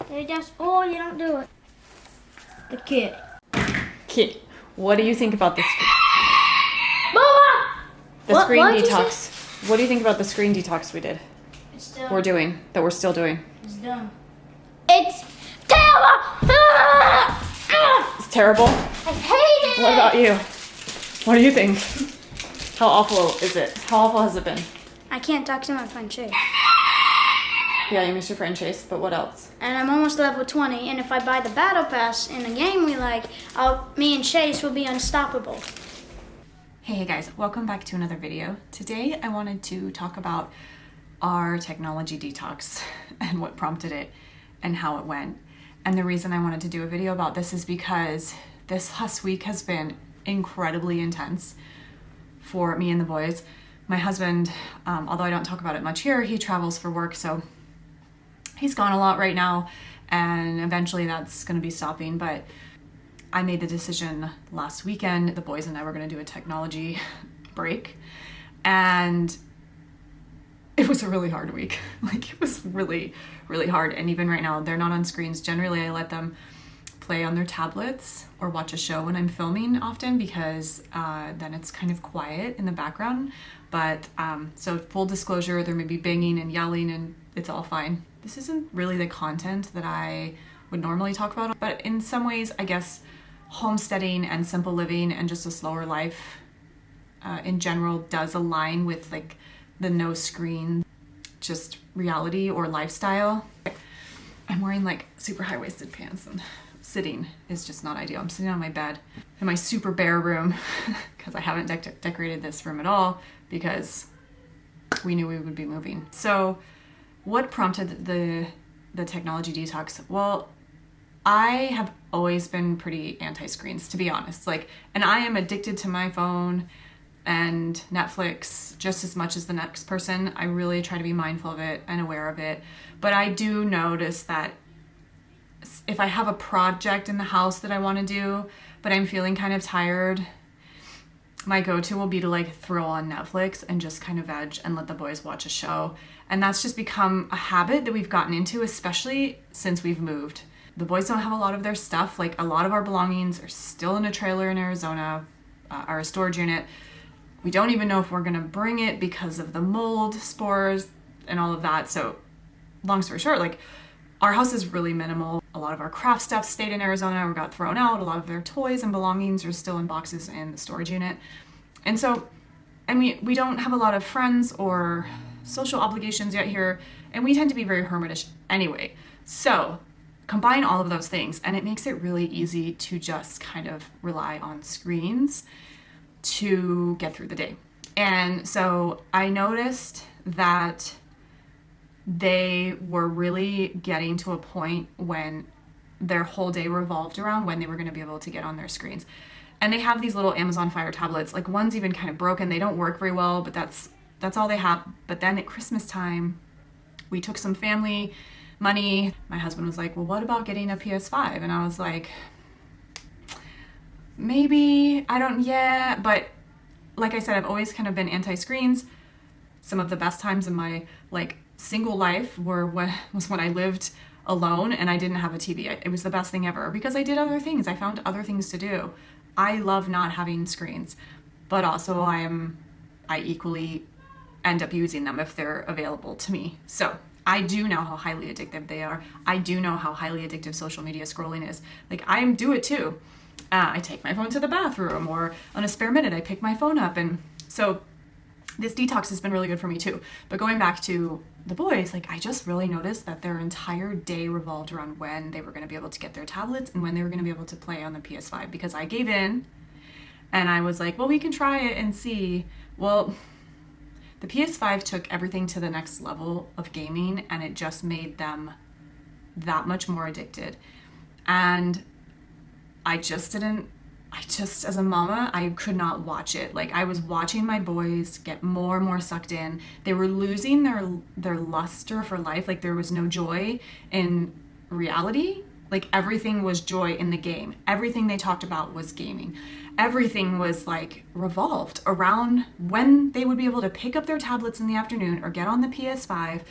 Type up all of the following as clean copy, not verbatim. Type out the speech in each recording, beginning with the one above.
Oh, you don't do it. The kid. Kid, what do you think about this? Mama! The screen what did you detox. What do you think about the screen detox we did? It's done. We're still doing. It's done. It's terrible! It's terrible? I hate it! What about you? What do you think? How awful is it? How awful has it been? I can't talk to my friend Chase. Yeah, you miss your friend Chase, but what else? And I'm almost level 20, and if I buy the battle pass in a game we like, me and Chase will be unstoppable. Hey guys, welcome back to another video. Today I wanted to talk about our technology detox and what prompted it and how it went. And the reason I wanted to do a video about this is because this last week has been incredibly intense for me and the boys. My husband, although I don't talk about it much here, he travels for work, so he's gone a lot right now, and eventually that's going to be stopping. But I made the decision last weekend, the boys and I were going to do a technology break, and it was a really hard week. Like, it was really, really hard. And even right now, they're not on screens. Generally, I let them play on their tablets or watch a show when I'm filming often, because then it's kind of quiet in the background. But so full disclosure, there may be banging and yelling, and it's all fine. This isn't really the content that I would normally talk about, but in some ways, I guess homesteading and simple living and just a slower life in general does align with like the no screen, just reality or lifestyle. I'm wearing like super high-waisted pants, and sitting is just not ideal. I'm sitting on my bed in my super bare room because I haven't decorated this room at all because we knew we would be moving. So what prompted the technology detox? Well, I have always been pretty anti-screens, to be honest. And I am addicted to my phone and Netflix just as much as the next person. I really try to be mindful of it and aware of it. But I do notice that if I have a project in the house that I want to do, but I'm feeling kind of tired, my go-to will be to throw on Netflix and just kind of veg and let the boys watch a show. And that's just become a habit that we've gotten into, especially since we've moved. The boys don't have a lot of their stuff. A lot of our belongings are still in a trailer in Arizona, our storage unit. We don't even know if we're gonna bring it because of the mold spores and all of that. So long story short, our house is really minimal. A lot of our craft stuff stayed in Arizona or got thrown out. A lot of their toys and belongings are still in boxes in the storage unit. And so, we don't have a lot of friends or social obligations yet here, and we tend to be very hermitish anyway. So combine all of those things, and it makes it really easy to just kind of rely on screens to get through the day. And so I noticed that they were really getting to a point when their whole day revolved around when they were going to be able to get on their screens. And they have these little Amazon Fire tablets. One's even kind of broken. They don't work very well, but that's all they have. But then at Christmas time, we took some family money. My husband was like, well, what about getting a PS5? And I was like, maybe, but like I said, I've always kind of been anti-screens. Some of the best times in my single life was when I lived alone and I didn't have a TV. It was the best thing ever because I did other things. I found other things to do. I love not having screens, but also I equally end up using them if they're available to me. So I do know how highly addictive they are. I do know how highly addictive social media scrolling is. I do it too. I take my phone to the bathroom, or on a spare minute, I pick my phone up. And so this detox has been really good for me too. But going back to the boys, I just really noticed that their entire day revolved around when they were going to be able to get their tablets and when they were going to be able to play on the PS5, because I gave in and I was like, well, we can try it and see. Well, the PS5 took everything to the next level of gaming, and it just made them that much more addicted. And as a mama, I could not watch it. I was watching my boys get more and more sucked in. They were losing their luster for life. There was no joy in reality. Everything was joy in the game. Everything they talked about was gaming. Everything was revolved around when they would be able to pick up their tablets in the afternoon or get on the PS5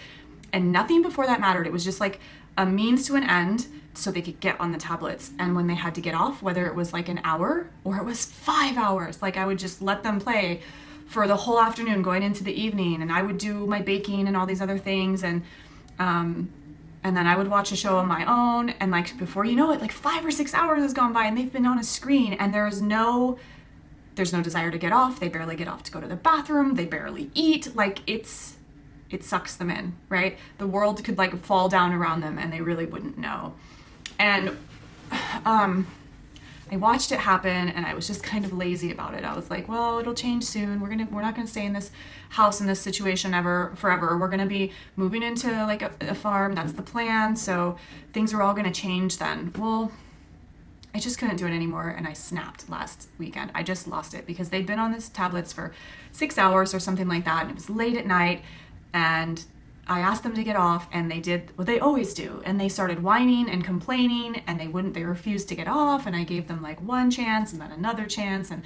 And nothing before that mattered. It was just like a means to an end so they could get on the tablets. And when they had to get off, whether it was like an hour or it was 5 hours, like I would just let them play for the whole afternoon going into the evening, and I would do my baking and all these other things, and then I would watch a show on my own, and like before you know it, like 5 or 6 hours has gone by and they've been on a screen, and there's no desire to get off. They barely get off to go to the bathroom. They barely eat. Like it sucks them in, right? The world could like fall down around them and they really wouldn't know. And I watched it happen, and I was just kind of lazy about it. I was like, well, it'll change soon. We're not gonna stay in this house in this situation forever. We're gonna be moving into like a farm. That's the plan. So things are all gonna change then. Well, I just couldn't do it anymore, and I snapped last weekend. I just lost it because they'd been on these tablets for 6 hours or something like that, and it was late at night, and I asked them to get off, and they did what they always do, and they started whining and complaining, and they refused to get off, and I gave them like one chance and then another chance, and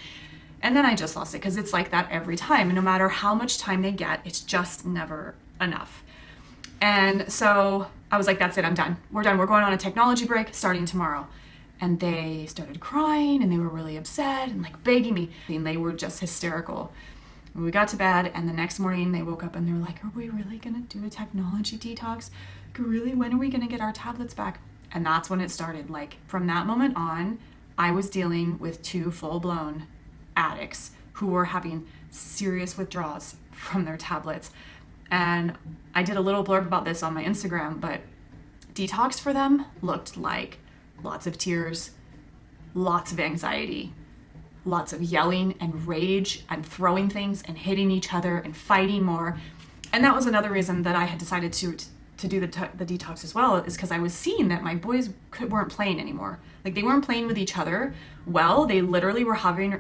then I just lost it, because it's like that every time, and no matter how much time they get, it's just never enough. And so I was like, that's it, I'm done. We're done. We're going on a technology break starting tomorrow. And they started crying, and they were really upset and like begging me, and they were just hysterical. We got to bed, and the next morning they woke up and they were like, are we really gonna do a technology detox? Really, when are we gonna get our tablets back? And that's when it started. Like from that moment on, I was dealing with 2 full-blown addicts who were having serious withdrawals from their tablets. And I did a little blurb about this on my Instagram, but detox for them looked like lots of tears, lots of anxiety, lots of yelling and rage and throwing things and hitting each other and fighting more. And that was another reason that I had decided to do the detox as well, is because I was seeing that my boys weren't playing anymore. Like they weren't playing with each other well. They literally were hovering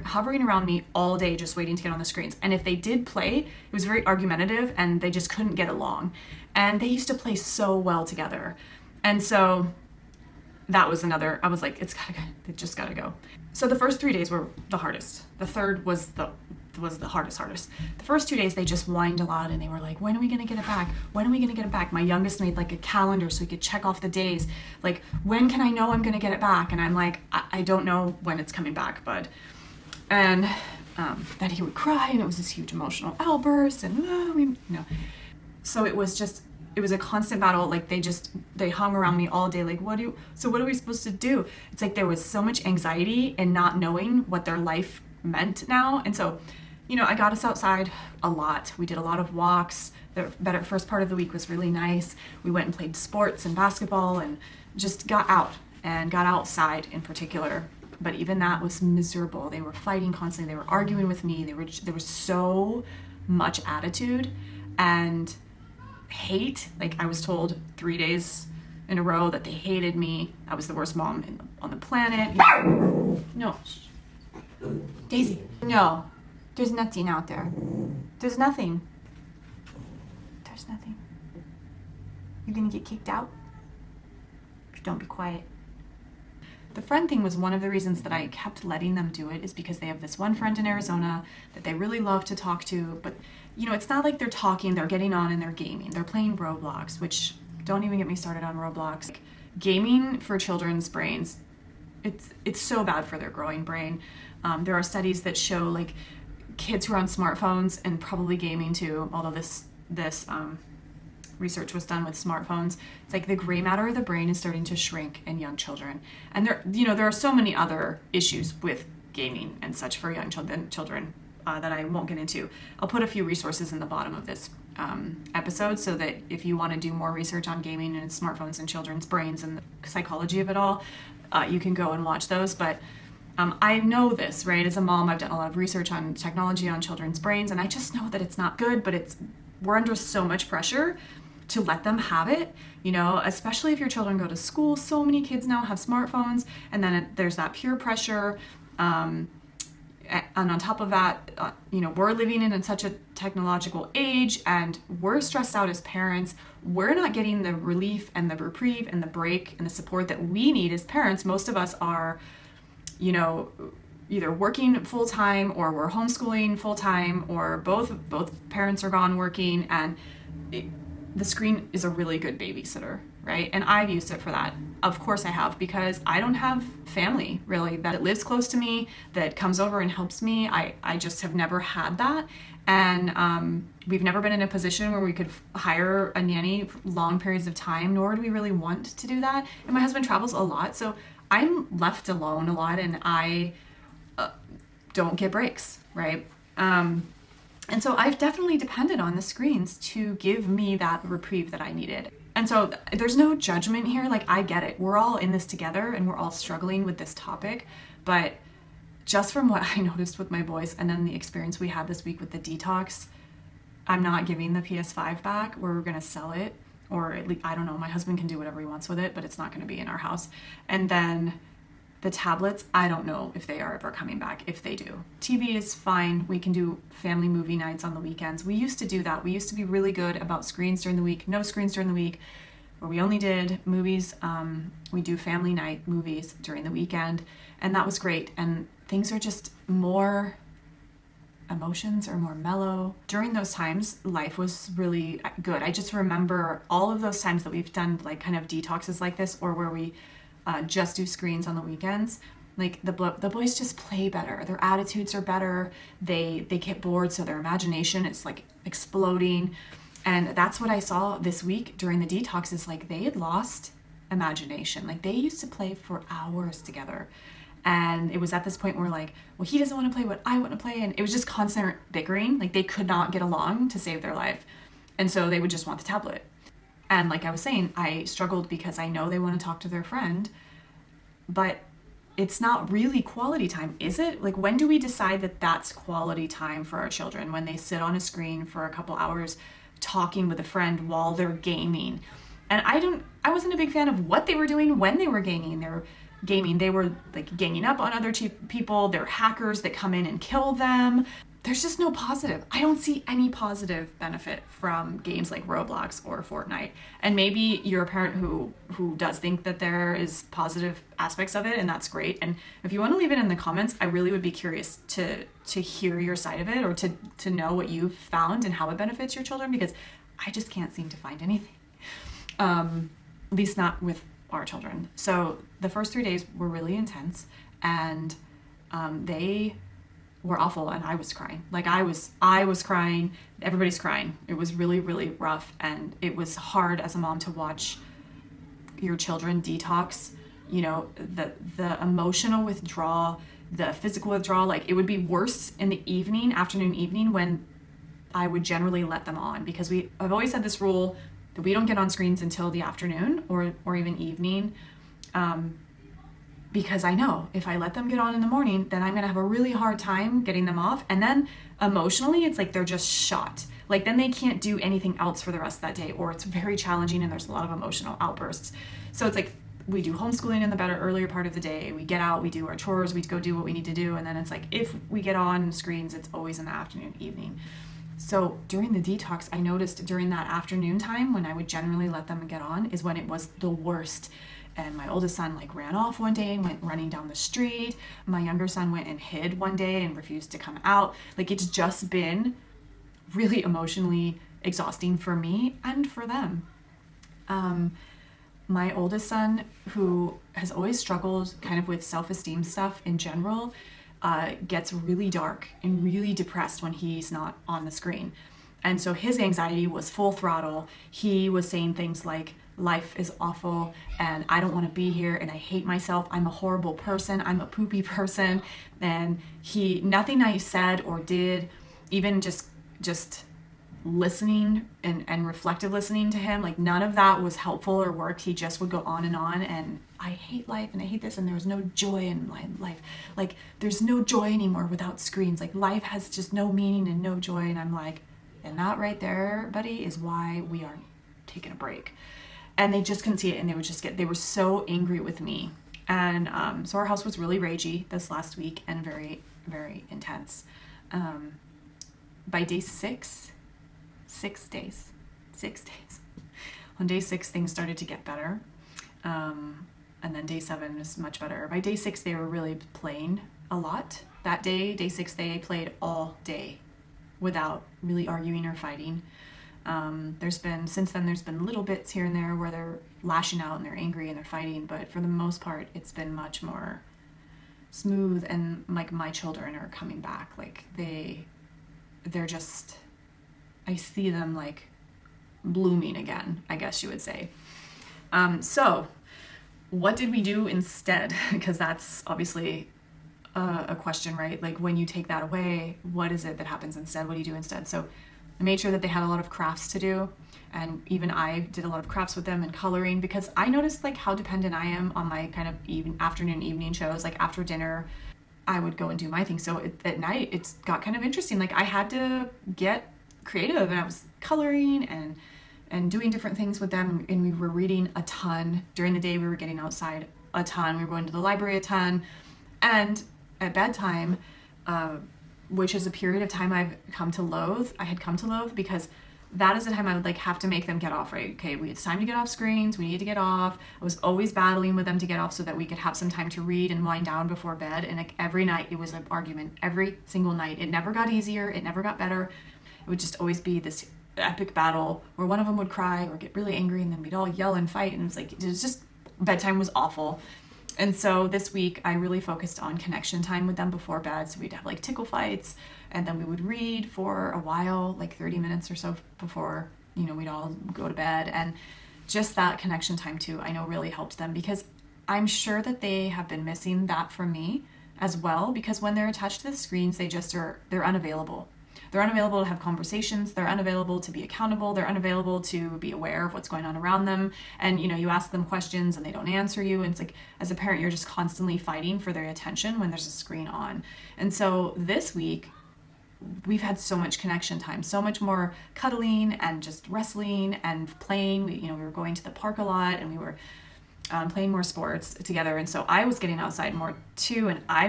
around me all day just waiting to get on the screens. And if they did play, it was very argumentative and they just couldn't get along. And they used to play so well together. And so that was another, I was like, it just gotta go. So the first 3 days were the hardest. The third was the hardest. The first 2 days, they just whined a lot, and they were like, when are we gonna get it back? When are we gonna get it back? My youngest made like a calendar so he could check off the days. Like, when can I know I'm gonna get it back? And I'm like, I don't know when it's coming back, bud. And then he would cry, and it was this huge emotional outburst, and So it was a constant battle. Like they hung around me all day. Like, what are we supposed to do? It's like there was so much anxiety in not knowing what their life meant now. And so, I got us outside a lot. We did a lot of walks. The first part of the week was really nice. We went and played sports and basketball and just got out and got outside in particular. But even that was miserable. They were fighting constantly. They were arguing with me. There was so much attitude and hate. Like I was told 3 days in a row that they hated me. I was the worst mom on the planet. No. Daisy. No. There's nothing out there. There's nothing. There's nothing. You're gonna get kicked out if you don't be quiet. The friend thing was one of the reasons that I kept letting them do it, is because they have this one friend in Arizona that they really love to talk to, but it's not like they're talking, they're getting on and they're gaming. They're playing Roblox, which, don't even get me started on Roblox. Like, gaming for children's brains, it's so bad for their growing brain. There are studies that show like kids who are on smartphones, and probably gaming too, although this research was done with smartphones, it's like the gray matter of the brain is starting to shrink in young children. And there are so many other issues with gaming and such for young children that I won't get into. I'll put a few resources in the bottom of this episode, so that if you want to do more research on gaming and smartphones and children's brains and the psychology of it all, you can go and watch those. But I know this, right? As a mom, I've done a lot of research on technology on children's brains, and I just know that it's not good, but we're under so much pressure to let them have it, especially if your children go to school. So many kids now have smartphones, and then there's that peer pressure. And on top of that, we're living in such a technological age, and we're stressed out as parents. We're not getting the relief and the reprieve and the break and the support that we need as parents. Most of us are, either working full time, or we're homeschooling full time, or both parents are gone working, and the screen is a really good babysitter, right? And I've used it for that. Of course I have, because I don't have family really that lives close to me, that comes over and helps me. I just have never had that. And we've never been in a position where we could hire a nanny for long periods of time, nor do we really want to do that. And my husband travels a lot, so I'm left alone a lot, and I don't get breaks, right? And so I've definitely depended on the screens to give me that reprieve that I needed. And so there's no judgment here. Like, I get it. We're all in this together and we're all struggling with this topic. But just from what I noticed with my boys and then the experience we had this week with the detox, I'm not giving the PS5 back. We're going to sell it. Or at least, I don't know, my husband can do whatever he wants with it, but it's not going to be in our house. And then the tablets, I don't know if they are ever coming back, if they do. TV is fine. We can do family movie nights on the weekends. We used to do that. We used to be really good about screens during the week, no screens during the week, where we only did movies. We do family night movies during the weekend, and that was great. And things are just more, emotions are more mellow. During those times, life was really good. I just remember all of those times that we've done like kind of detoxes like this, or where we just do screens on the weekends. Like the boys just play better. Their attitudes are better. They get bored, so their imagination is like exploding. And that's what I saw this week during the detox, is like they had lost imagination. Like they used to play for hours together. And it was at this point where like, well, he doesn't want to play what I want to play. And it was just constant bickering. Like they could not get along to save their life. And so they would just want the tablet. And like I was saying, I struggled because I know they want to talk to their friend, but it's not really quality time, is it? Like, when do we decide that that's quality time for our children? When they sit on a screen for a couple hours talking with a friend while they're gaming. And I wasn't a big fan of what they were doing when they were gaming. They were like ganging up on other people. They're hackers that come in and kill them. There's just no positive. I don't see any positive benefit from games like Roblox or Fortnite. And maybe you're a parent who does think that there is positive aspects of it, and that's great. And if you want to leave it in the comments, I really would be curious to hear your side of it, or to know what you've found and how it benefits your children, because I just can't seem to find anything. At least not with our children. So the first 3 days were really intense, and they were awful, and I was crying. Like I was crying. Everybody's crying. It was really, really rough, and it was hard as a mom to watch your children detox. You know, the emotional withdrawal, the physical withdrawal. Like it would be worse in the afternoon, evening, when I would generally let them on, because I've always had this rule that we don't get on screens until the afternoon or even evening. Because I know if I let them get on in the morning, then I'm going to have a really hard time getting them off. And then emotionally, it's like they're just shot. Like then they can't do anything else for the rest of that day, or it's very challenging and there's a lot of emotional outbursts. So it's like we do homeschooling in the earlier part of the day. We get out, we do our chores, we go do what we need to do. And then it's like if we get on screens, it's always in the afternoon, evening. So during the detox, I noticed during that afternoon time when I would generally let them get on is when it was the worst. And my oldest son like ran off one day and went running down the street. My younger son went and hid one day and refused to come out. Like it's just been really emotionally exhausting for me and for them. My oldest son, who has always struggled kind of with self-esteem stuff in general, gets really dark and really depressed when he's not on the screen. And so his anxiety was full throttle. He was saying things like, life is awful and I don't want to be here and I hate myself. I'm a horrible person. I'm a poopy person. And nothing I said or did, even just listening and reflective listening to him, like none of that was helpful or worked. He just would go on and I hate life and I hate this, and there was no joy in my life. Like there's no joy anymore without screens. Like life has just no meaning and no joy. And I'm like, and that right there, buddy, is why we aren't taking a break. And they just couldn't see it, and they were so angry with me. And so our house was really ragey this last week and very, very intense. By day 6 days. On day 6, things started to get better. And then day 7 was much better. By day 6, they were really playing a lot. That day 6, they played all day without really arguing or fighting. Since then there's been little bits here and there where they're lashing out and they're angry and they're fighting, but for the most part it's been much more smooth, and like my children are coming back. Like they're just, I see them like blooming again, I guess you would say. So what did we do instead? Because that's obviously a question, right? Like when you take that away, what is it that happens instead? What do you do instead? So I made sure that they had a lot of crafts to do, and even I did a lot of crafts with them and coloring, because I noticed like how dependent I am on my kind of afternoon, evening shows. Like after dinner, I would go and do my thing. So at night, it's got kind of interesting. Like I had to get creative, and I was coloring and doing different things with them, and we were reading a ton. During the day, we were getting outside a ton. We were going to the library a ton. And at bedtime, which is a period of time I had come to loathe, because that is the time I would like have to make them get off, right? Okay, it's time to get off screens. We need to get off. I was always battling with them to get off so that we could have some time to read and wind down before bed. And like every night it was an argument, every single night. It never got easier. It never got better. It would just always be this epic battle where one of them would cry or get really angry, and then we'd all yell and fight. And it was just, bedtime was awful. And so this week I really focused on connection time with them before bed. So we'd have like tickle fights, and then we would read for a while, like 30 minutes or so before, we'd all go to bed. And just that connection time too, I know really helped them, because I'm sure that they have been missing that from me as well, because when they're attached to the screens, they're unavailable. They're unavailable to have conversations. They're unavailable to be accountable. They're unavailable to be aware of what's going on around them. And, you ask them questions and they don't answer you. And it's like, as a parent, you're just constantly fighting for their attention when there's a screen on. And so this week, we've had so much connection time, so much more cuddling and just wrestling and playing. We were going to the park a lot, and we were playing more sports together. And so I was getting outside more too, and I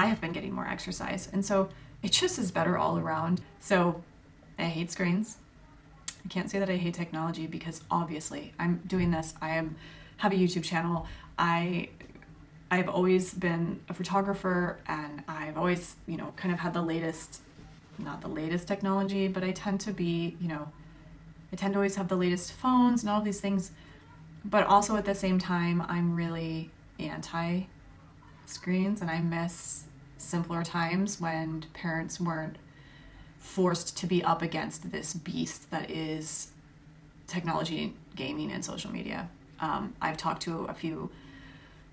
have been getting more exercise. And so it just is better all around. So I hate screens. I can't say that I hate technology, because obviously I'm doing this. Have a YouTube channel. I've always been a photographer, and I've always, kind of had the latest, not the latest technology, but I tend to always have the latest phones and all these things. But also at the same time, I'm really anti screens, and I miss simpler times when parents weren't forced to be up against this beast that is technology, gaming, and social media. I've talked to a few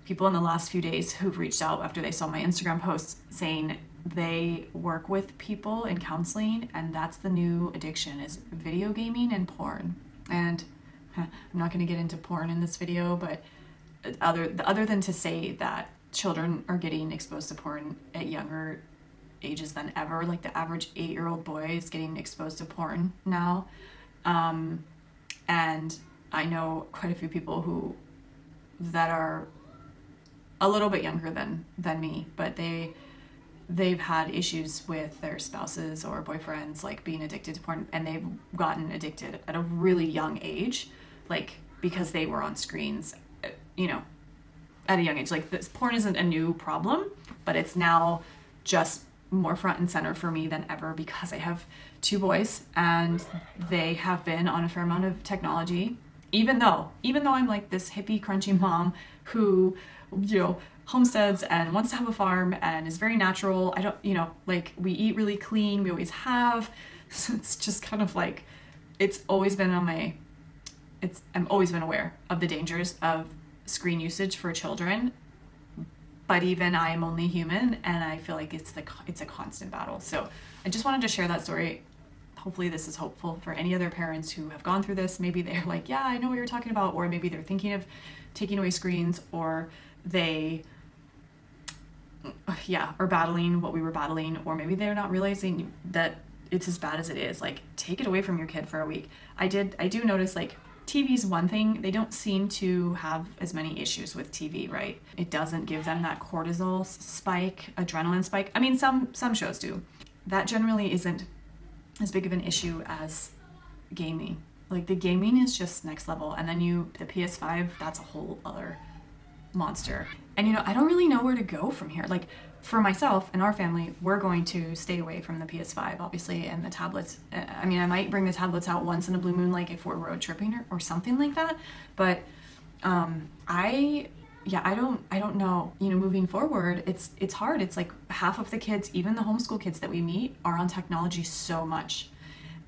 people in the last few days who've reached out after they saw my Instagram posts saying they work with people in counseling, and that's the new addiction, is video gaming and porn. And I'm not going to get into porn in this video, but other than to say that children are getting exposed to porn at younger ages than ever. Like the average 8-year-old boy is getting exposed to porn now. And I know quite a few people that are a little bit younger than me, but they've had issues with their spouses or boyfriends, like being addicted to porn, and they've gotten addicted at a really young age, like because they were on screens, at a young age. Like this porn isn't a new problem, but it's now just more front and center for me than ever, because I have 2 boys and they have been on a fair amount of technology, even though I'm like this hippie crunchy mom who, homesteads and wants to have a farm and is very natural. I don't, like we eat really clean. We always have. So it's just kind of like, I've always been aware of the dangers of screen usage for children, but even I am only human, and I feel like it's a constant battle. So I just wanted to share that story. Hopefully this is hopeful for any other parents who have gone through this. Maybe they're like, yeah, I know what you're talking about, or maybe they're thinking of taking away screens, or they are battling what we were battling, or maybe they're not realizing that it's as bad as it is. Like, take it away from your kid for a week. I do notice, like, TV's one thing. They don't seem to have as many issues with TV, right? It doesn't give them that cortisol spike, adrenaline spike. I mean, some shows do. That generally isn't as big of an issue as gaming. Like, the gaming is just next level. And then the PS5, that's a whole other monster. And I don't really know where to go from here. Like, for myself and our family, we're going to stay away from the PS5, obviously, and the tablets. I mean, I might bring the tablets out once in a blue moon, like if we're road tripping or something like that. But I don't know. Moving forward, it's hard. It's like half of the kids, even the homeschool kids that we meet, are on technology so much.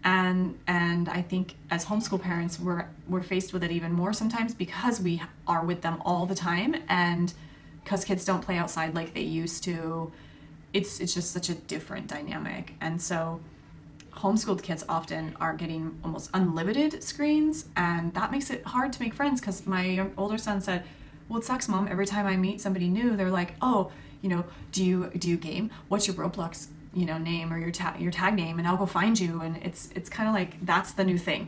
And I think as homeschool parents, we're faced with it even more sometimes because we are with them all the time, and because kids don't play outside like they used to. It's just such a different dynamic. And so homeschooled kids often are getting almost unlimited screens, and that makes it hard to make friends, because my older son said, well, it sucks, Mom. Every time I meet somebody new, they're like, oh, do you game? What's your Roblox, name, or your tag name? And I'll go find you. And it's kind of like, that's the new thing.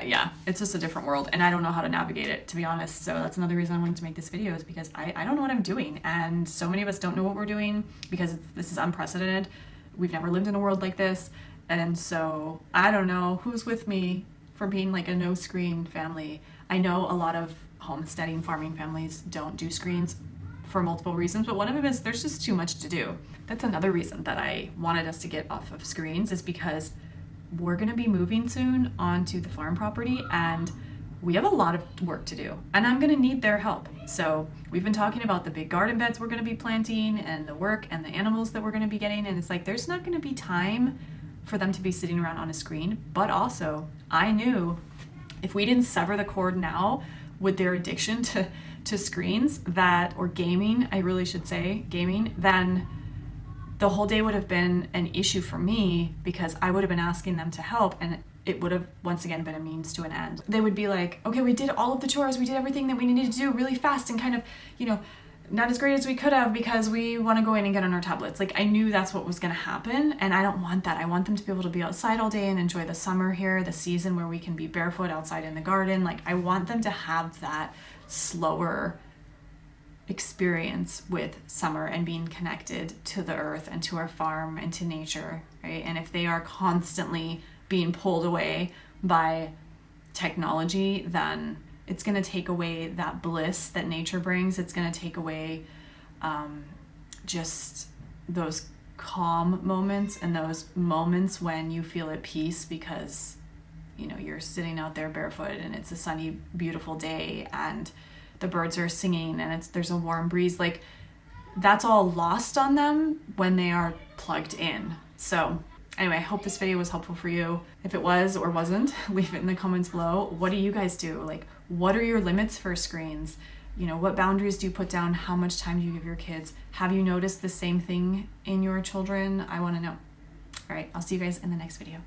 Yeah, it's just a different world, and I don't know how to navigate it, to be honest. So that's another reason I wanted to make this video, is because I don't know what I'm doing. And so many of us don't know what we're doing, because this is unprecedented. We've never lived in a world like this. And so I don't know who's with me for being like a no screen family. I know a lot of homesteading farming families don't do screens for multiple reasons, but one of them is there's just too much to do. That's another reason that I wanted us to get off of screens, is because we're going to be moving soon onto the farm property, and we have a lot of work to do, and I'm going to need their help. So we've been talking about the big garden beds we're going to be planting, and the work and the animals that we're going to be getting, and it's like there's not going to be time for them to be sitting around on a screen. But also, I knew if we didn't sever the cord now with their addiction to screens, or gaming, I really should say gaming, then the whole day would have been an issue for me, because I would have been asking them to help, and it would have once again been a means to an end. They would be like, okay, we did all of the chores, we did everything that we needed to do really fast, and kind of, not as great as we could have, because we want to go in and get on our tablets. Like, I knew that's what was going to happen, and I don't want that. I want them to be able to be outside all day and enjoy the summer here, the season where we can be barefoot outside in the garden. Like, I want them to have that slower experience with summer and being connected to the earth and to our farm and to nature, right? And if they are constantly being pulled away by technology, then it's going to take away that bliss that nature brings. It's going to take away just those calm moments, and those moments when you feel at peace because you're sitting out there barefoot and it's a sunny, beautiful day, and the birds are singing, and there's a warm breeze. Like, that's all lost on them when they are plugged in. So anyway, I hope this video was helpful for you. If it was or wasn't, leave it in the comments below. What do you guys do? Like, what are your limits for screens? What boundaries do you put down? How much time do you give your kids? Have you noticed the same thing in your children? I want to know. All right, I'll see you guys in the next video.